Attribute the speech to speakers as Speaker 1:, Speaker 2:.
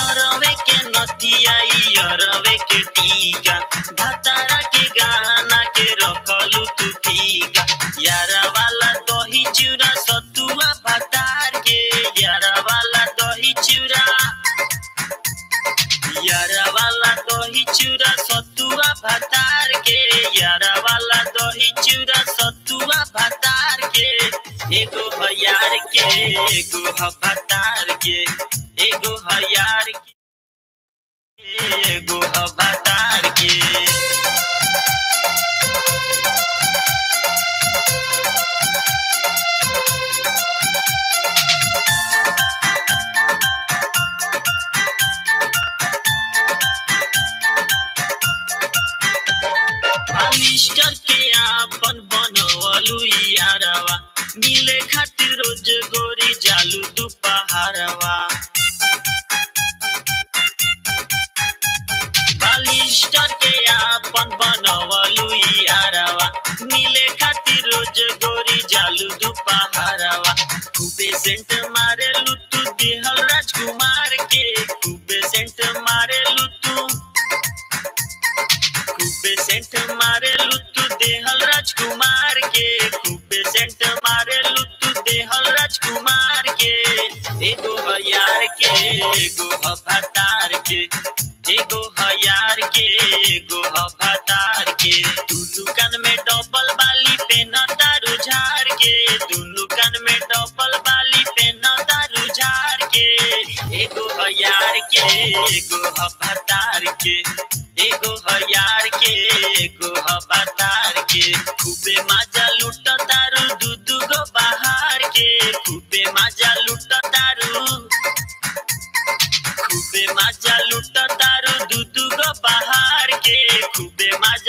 Speaker 1: अरवे के नतिया अरवे के टीका भतारा के गाना के रखलू तू फीका यारा वाला दही चूड़ा सतुआ भतार के यारा वाला दही चूड़ा यारा वाला दही चूड़ा सतुआ भतार के यारा वाला दही चूड़ा सतुआ भतार के एगो हयार के एगो भतार के एगो हयार के एगो भतार के मिस्टर के आपन बनवलू यारवा मिले खातिर रोज गोरी जालू तू पहाड़वा बालिस्टर के आपन बनवलू यारवा मिले खातिर रोज गोरी जालू तू पहाड़वा खूबे सेंट मारेलू तू देहल राजकुमार के खूबे सेंट मारेलू तू खूबे सेंट मारेलू तू देहल राजकुमार के खूबे सेंट मारेलू तू देहल राजकुमार के एगो हयार के एगो भतार के एगो हयार के एगो भतार के दुनू कान में डबल बाली पेन दारू झार के दुनू कान में डबल बाली पेन दारू झार के एगो हयार के एगो भतार के एगो हयार के एगो भतार के खूबे मजा लूट दारू दूधू गो बाहर के खूबे मजा लूट दारू खूबे मजा लूट दारू दूधू गो बाहर के खूबे मजा